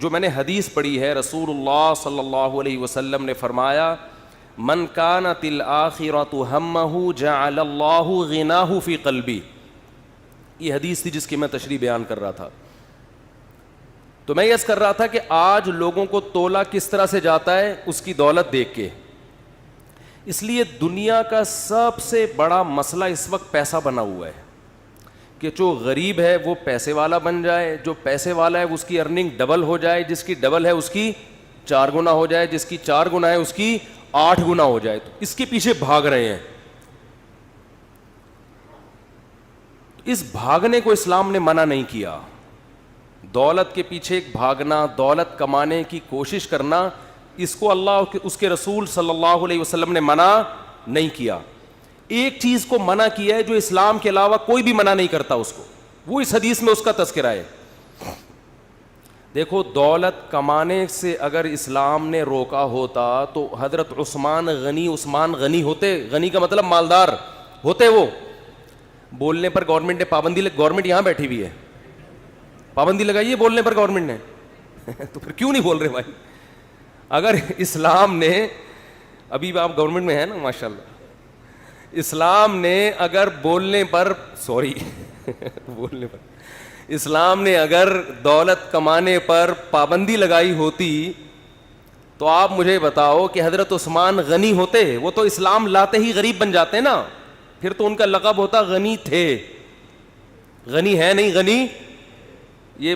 جو میں نے حدیث پڑھی ہے، رسول اللہ صلی اللہ علیہ وسلم نے فرمایا من کانت الآخرۃ ہمہ جعل اللہ غناہ فی قلبی. یہ حدیث تھی جس کی میں تشریح بیان کر رہا تھا. تو میں یہ کر رہا تھا کہ آج لوگوں کو تولا کس طرح سے جاتا ہے اس کی دولت دیکھ کے. اس لیے دنیا کا سب سے بڑا مسئلہ اس وقت پیسہ بنا ہوا ہے کہ جو غریب ہے وہ پیسے والا بن جائے، جو پیسے والا ہے اس کی ارننگ ڈبل ہو جائے، جس کی ڈبل ہے اس کی 4 گنا ہو جائے، جس کی 4 گنا ہے اس کی 8 گنا ہو جائے. تو اس کے پیچھے بھاگ رہے ہیں. اس بھاگنے کو اسلام نے منع نہیں کیا. دولت کے پیچھے بھاگنا، دولت کمانے کی کوشش کرنا، اس کو اللہ اس کے رسول صلی اللہ علیہ وسلم نے منع نہیں کیا. ایک چیز کو منع کیا ہے جو اسلام کے علاوہ کوئی بھی منع نہیں کرتا اس کو، وہ اس حدیث میں اس کا تذکرہ ہے. دیکھو دولت کمانے سے اگر اسلام نے روکا ہوتا تو حضرت عثمان غنی ہوتے. غنی کا مطلب مالدار ہوتے. وہ بولنے پر گورنمنٹ نے پابندی گورنمنٹ یہاں بیٹھی ہوئی ہے، پابندی لگائی ہے بولنے پر گورنمنٹ نے تو پھر کیوں نہیں بول رہے بھائی؟ اگر اسلام نے، ابھی آپ گورنمنٹ میں ہیں نا ماشاءاللہ، اسلام نے اگر بولنے پر اسلام نے اگر دولت کمانے پر پابندی لگائی ہوتی تو آپ مجھے بتاؤ کہ حضرت عثمان غنی ہوتے؟ وہ تو اسلام لاتے ہی غریب بن جاتے نا. پھر تو ان کا لقب ہوتا غنی تھے. غنی ہے نہیں غنی. یہ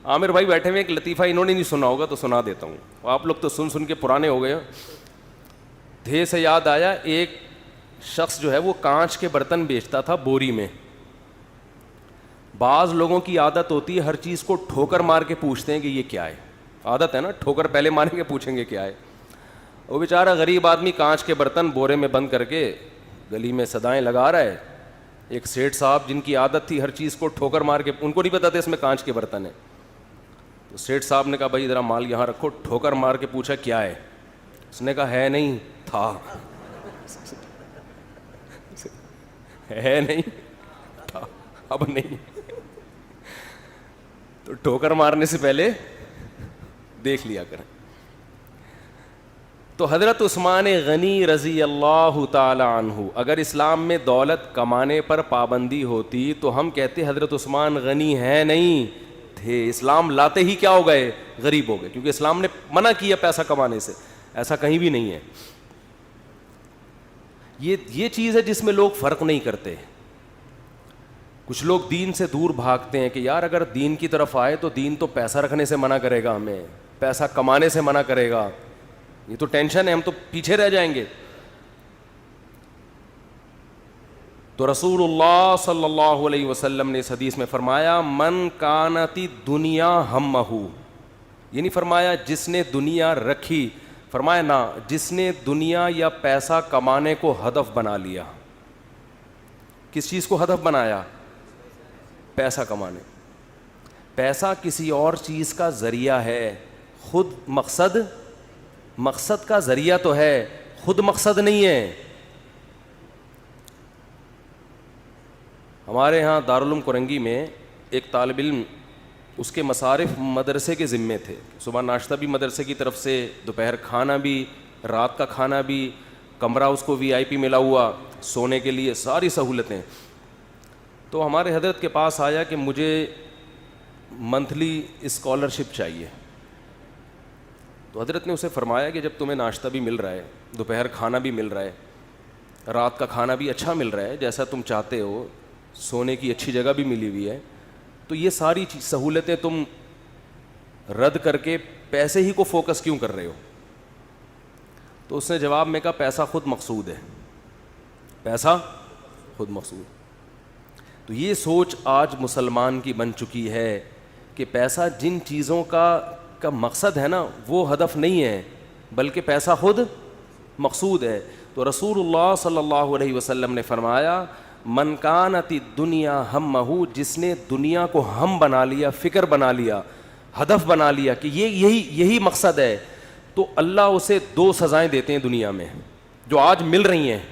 عامر بھائی بیٹھے ہوئے، ایک لطیفہ انہوں نے نہیں سنا ہوگا تو سنا دیتا ہوں. آپ لوگ تو سن کے پرانے ہو گئے. دھے سے یاد آیا، ایک شخص جو ہے وہ کانچ کے برتن بیچتا تھا بوری میں. بعض لوگوں کی عادت ہوتی ہے ہر چیز کو ٹھوکر مار کے پوچھتے ہیں کہ یہ کیا ہے. عادت ہے نا، ٹھوکر پہلے ماریں گے پوچھیں گے کیا ہے. وہ بیچارہ غریب آدمی کانچ کے برتن بورے میں بند کر کے گلی میں صدائیں لگا رہا ہے. ایک سیٹھ صاحب جن کی عادت تھی ہر چیز کو ٹھوکر مار کے، ان کو نہیں پتا تھا اس میں کانچ کے برتن ہے. تو سیٹھ صاحب نے کہا بھائی ذرا مال یہاں رکھو. ٹھوکر مار کے پوچھا کیا ہے؟ اس نے کہا ہے نہیں تھا. ہے نہیں تھا، اب نہیں. تو ٹھوکر مارنے سے پہلے دیکھ لیا کریں. تو حضرت عثمان غنی رضی اللہ تعالی عنہ، اگر اسلام میں دولت کمانے پر پابندی ہوتی تو ہم کہتے حضرت عثمان غنی ہیں نہیں تھے. اسلام لاتے ہی کیا ہو گئے؟ غریب ہو گئے، کیونکہ اسلام نے منع کیا پیسہ کمانے سے. ایسا کہیں بھی نہیں ہے. یہ چیز ہے جس میں لوگ فرق نہیں کرتے. کچھ لوگ دین سے دور بھاگتے ہیں کہ یار اگر دین کی طرف آئے تو دین تو پیسہ رکھنے سے منع کرے گا، ہمیں پیسہ کمانے سے منع کرے گا. یہ تو ٹینشن ہے، ہم تو پیچھے رہ جائیں گے. تو رسول اللہ صلی اللہ علیہ وسلم نے اس حدیث میں فرمایا من کانت دنیا ہمہ، یہ نہیں فرمایا جس نے دنیا رکھی، فرمایا نا جس نے دنیا یا پیسہ کمانے کو ہدف بنا لیا. کس چیز کو ہدف بنایا؟ پیسہ کمانے. پیسہ کسی اور چیز کا ذریعہ ہے، خود مقصد کا ذریعہ تو ہے، خود مقصد نہیں ہے. ہمارے ہاں دارالعلوم کرنگی میں ایک طالب علم، اس کے مصارف مدرسے کے ذمے تھے. صبح ناشتہ بھی مدرسے کی طرف سے، دوپہر کھانا بھی، رات کا کھانا بھی، کمرہ اس کو VIP ملا ہوا، سونے کے لیے ساری سہولتیں. تو ہمارے حضرت کے پاس آیا کہ مجھے منتھلی اسکالرشپ چاہیے. تو حضرت نے اسے فرمایا کہ جب تمہیں ناشتہ بھی مل رہا ہے، دوپہر کھانا بھی مل رہا ہے، رات کا کھانا بھی اچھا مل رہا ہے جیسا تم چاہتے ہو، سونے کی اچھی جگہ بھی ملی ہوئی ہے، تو یہ ساری سہولتیں تم رد کر کے پیسے ہی کو فوکس کیوں کر رہے ہو؟ تو اس نے جواب میں کہا پیسہ خود مقصود ہے، پیسہ خود مقصود. تو یہ سوچ آج مسلمان کی بن چکی ہے کہ پیسہ جن چیزوں کا مقصد ہے نا وہ ہدف نہیں ہے، بلکہ پیسہ خود مقصود ہے. تو رسول اللہ صلی اللہ علیہ وسلم نے فرمایا من کانت الدنیا ہمہ، جس نے دنیا کو ہم بنا لیا، فکر بنا لیا، ہدف بنا لیا کہ یہی مقصد ہے، تو اللہ اسے 2 سزائیں دیتے ہیں دنیا میں جو آج مل رہی ہیں.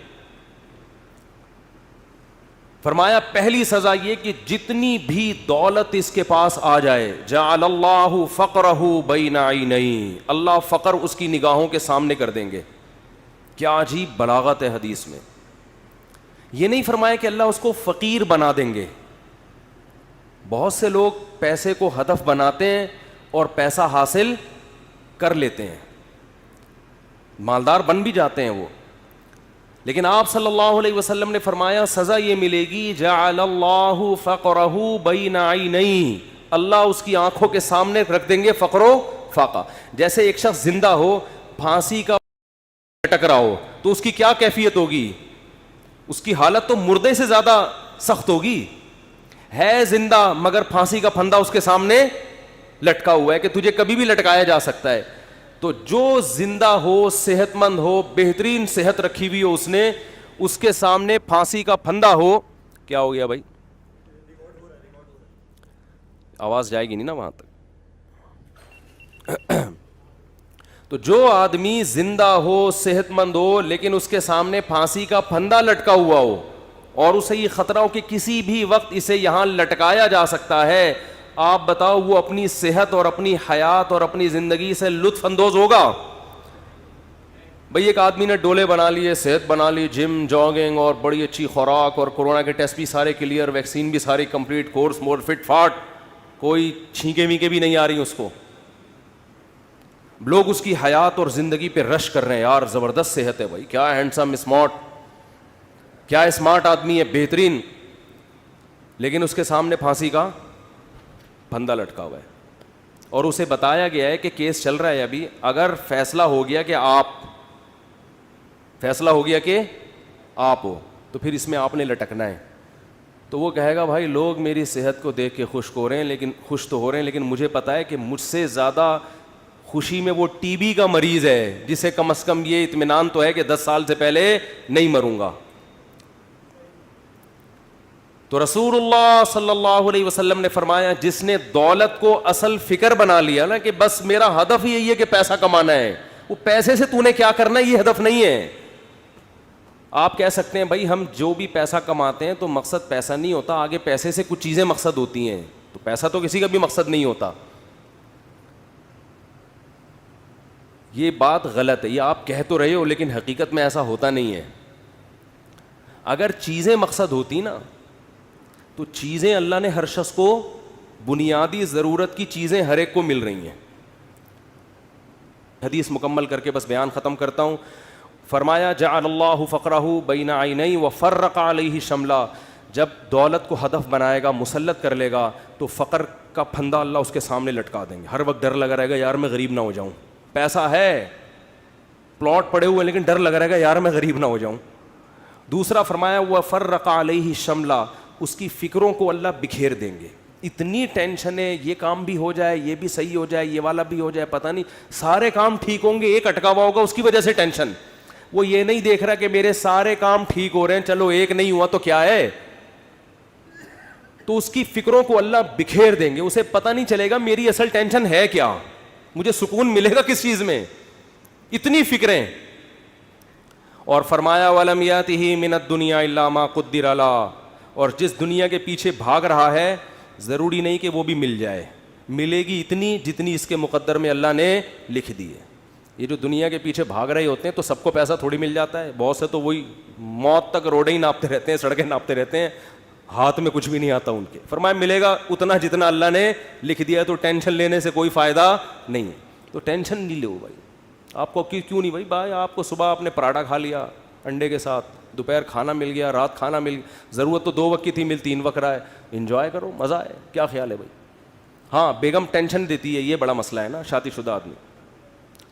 فرمایا پہلی سزا یہ کہ جتنی بھی دولت اس کے پاس آ جائے، جعل اللہ فقرہ بین عینیہ، اللہ فقر اس کی نگاہوں کے سامنے کر دیں گے. کیا عجیب بلاغت ہے حدیث میں. یہ نہیں فرمایا کہ اللہ اس کو فقیر بنا دیں گے. بہت سے لوگ پیسے کو ہدف بناتے ہیں اور پیسہ حاصل کر لیتے ہیں، مالدار بن بھی جاتے ہیں وہ، لیکن آپ صلی اللہ علیہ وسلم نے فرمایا سزا یہ ملے گی، جعل اللہ فقرہ بین عینیہ، اللہ اس کی آنکھوں کے سامنے رکھ دیں گے فقر و فاقہ. جیسے ایک شخص زندہ ہو، پھانسی کا لٹک رہا ہو تو اس کی کیا کیفیت ہوگی؟ اس کی حالت تو مردے سے زیادہ سخت ہوگی. ہے زندہ مگر پھانسی کا پھندا اس کے سامنے لٹکا ہوا ہے کہ تجھے کبھی بھی لٹکایا جا سکتا ہے. تو جو زندہ ہو، صحت مند ہو، بہترین صحت رکھی ہوئی ہو، اس نے اس کے سامنے پھانسی کا پھندا ہو، کیا ہو گیا بھائی؟ آواز جائے گی نہیں نا وہاں تک. تو جو آدمی زندہ ہو، صحت مند ہو، لیکن اس کے سامنے پھانسی کا پھندا لٹکا ہوا ہو اور اسے یہ خطرہ ہو کہ کسی بھی وقت اسے یہاں لٹکایا جا سکتا ہے، آپ بتاؤ وہ اپنی صحت اور اپنی حیات اور اپنی زندگی سے لطف اندوز ہوگا؟ بھئی ایک آدمی نے ڈولے بنا لیے، صحت بنا لی، جم، جاگنگ اور بڑی اچھی خوراک اور کورونا کے ٹیسٹ بھی سارے کلیئر، ویکسین بھی ساری کمپلیٹ، کورس مور فٹ فاٹ، کوئی چھینکے وینکے بھی نہیں آ رہی اس کو. لوگ اس کی حیات اور زندگی پہ رش کر رہے ہیں، یار زبردست صحت ہے بھائی، کیا ہینڈسم اسمارٹ، کیا اسمارٹ آدمی ہے، بہترین، لیکن اس کے سامنے پھانسی کا پھندا لٹکا ہوا ہے اور اسے بتایا گیا ہے کہ کیس چل رہا ہے ابھی، اگر فیصلہ ہو گیا کہ آپ ہو تو پھر اس میں آپ نے لٹکنا ہے. تو وہ کہے گا بھائی لوگ میری صحت کو دیکھ کے خوش تو ہو رہے ہیں لیکن مجھے پتا ہے کہ مجھ سے زیادہ خوشی میں وہ ٹی بی کا مریض ہے جسے کم از کم یہ اطمینان تو ہے کہ 10 سال سے پہلے نہیں مروں گا. تو رسول اللہ صلی اللہ علیہ وسلم نے فرمایا جس نے دولت کو اصل فکر بنا لیا نا کہ بس میرا ہدف یہی ہے کہ پیسہ کمانا ہے، وہ پیسے سے تو نے کیا کرنا ہے یہ ہدف نہیں ہے. آپ کہہ سکتے ہیں بھائی ہم جو بھی پیسہ کماتے ہیں تو مقصد پیسہ نہیں ہوتا، آگے پیسے سے کچھ چیزیں مقصد ہوتی ہیں، تو پیسہ تو کسی کا بھی مقصد نہیں ہوتا. یہ بات غلط ہے، یہ آپ کہہ تو رہے ہو لیکن حقیقت میں ایسا ہوتا نہیں ہے. اگر چیزیں مقصد ہوتی نا تو چیزیں اللہ نے ہر شخص کو، بنیادی ضرورت کی چیزیں ہر ایک کو مل رہی ہیں. حدیث مکمل کر کے بس بیان ختم کرتا ہوں. فرمایا جعل اللہ فقرہ بین عینیہ وفرق علیہ شملہ، جب دولت کو ہدف بنائے گا، مسلط کر لے گا تو فقر کا پھندا اللہ اس کے سامنے لٹکا دیں گے. ہر وقت ڈر لگا رہے گا یار میں غریب نہ ہو جاؤں، پیسہ ہے، پلاٹ پڑے ہوئے لیکن ڈر لگا رہے گا یار میں غریب نہ ہو جاؤں. دوسرا فرمایا وفرق علیہ شملہ، اس کی فکروں کو اللہ بکھیر دیں گے. اتنی ٹینشن ہے، یہ کام بھی ہو جائے، یہ بھی صحیح ہو جائے، یہ والا بھی ہو جائے، پتہ نہیں سارے کام ٹھیک ہوں گے، ایک اٹکا ہوا ہوگا اس کی وجہ سے ٹینشن. وہ یہ نہیں دیکھ رہا کہ میرے سارے کام ٹھیک ہو رہے ہیں، چلو ایک نہیں ہوا تو کیا ہے. تو اس کی فکروں کو اللہ بکھیر دیں گے، اسے پتہ نہیں چلے گا میری اصل ٹینشن ہے کیا، مجھے سکون ملے گا کس چیز میں، اتنی فکریں. اور فرمایا وَلَمْ يَأْتِهِ مِنَ الدُّنْيَا إِلَّا مَا قُدِّرَ لَهُ، اور جس دنیا کے پیچھے بھاگ رہا ہے ضروری نہیں کہ وہ بھی مل جائے، ملے گی اتنی جتنی اس کے مقدر میں اللہ نے لکھ دی ہے. یہ جو دنیا کے پیچھے بھاگ رہے ہوتے ہیں تو سب کو پیسہ تھوڑی مل جاتا ہے، بہت سے تو وہی موت تک روڈیں ہی ناپتے رہتے ہیں، سڑکیں ناپتے رہتے ہیں، ہاتھ میں کچھ بھی نہیں آتا ان کے. فرمایا ملے گا اتنا جتنا اللہ نے لکھ دیا ہے، تو ٹینشن لینے سے کوئی فائدہ نہیں ہے. تو ٹینشن نہیں لو بھائی. آپ کو کیوں نہیں بھائی آپ کو صبح آپ نے پراٹھا کھا لیا انڈے کے ساتھ، دوپہر کھانا مل گیا، رات کھانا مل گیا، ضرورت تو 2 وقت کی تھی، مل 3 وقت رہا ہے، انجوائے کرو، مزہ ہے، کیا خیال ہے بھائی. ہاں بیگم ٹینشن دیتی ہے، یہ بڑا مسئلہ ہے نا شادی شدہ آدمی.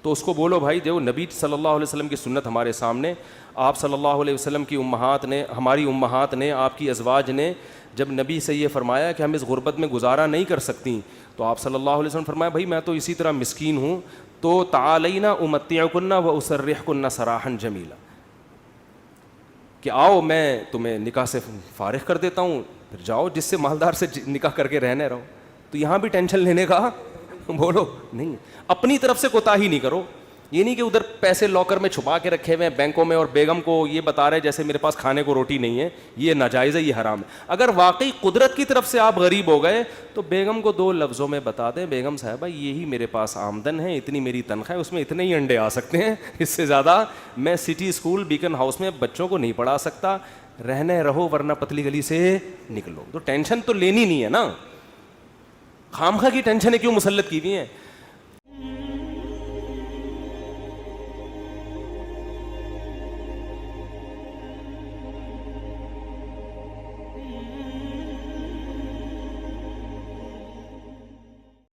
تو اس کو بولو بھائی جو نبی صلی اللہ علیہ وسلم کی سنت ہمارے سامنے، آپ صلی اللہ علیہ وسلم کی امہات نے، ہماری امہات نے، آپ کی ازواج نے جب نبی سے یہ فرمایا کہ ہم اس غربت میں گزارا نہیں کر سکتی، تو آپ صلی اللہ علیہ وسلم فرمایا بھائی میں تو اسی طرح مسکین ہوں، تو تعالینا امتعکن و اسرحکن سراحا جمیلا، کہ آؤ میں تمہیں نکاح سے فارغ کر دیتا ہوں، پھر جاؤ جس سے مالدار سے نکاح کر کے رہنے رہو. تو یہاں بھی ٹینشن لینے کا بولو نہیں، اپنی طرف سے کوتاہی نہیں کرو. یہ نہیں کہ ادھر پیسے لاکر میں چھپا کے رکھے ہوئے ہیں بینکوں میں اور بیگم کو یہ بتا رہے جیسے میرے پاس کھانے کو روٹی نہیں ہے. یہ ناجائز ہے, یہ حرام ہے. اگر واقعی قدرت کی طرف سے آپ غریب ہو گئے تو بیگم کو 2 لفظوں میں بتا دیں, بیگم صاحبہ یہی میرے پاس آمدن ہے, اتنی میری تنخواہ ہے, اس میں اتنے ہی انڈے آ سکتے ہیں, اس سے زیادہ میں سٹی اسکول بیکن ہاؤس میں بچوں کو نہیں پڑھا سکتا, رہنے رہو ورنہ پتلی گلی سے نکلو. تو ٹینشن تو لینی نہیں ہے نا, خامخواہ کی ٹینشنیں کیوں مسلط کی ہوئی ہیں.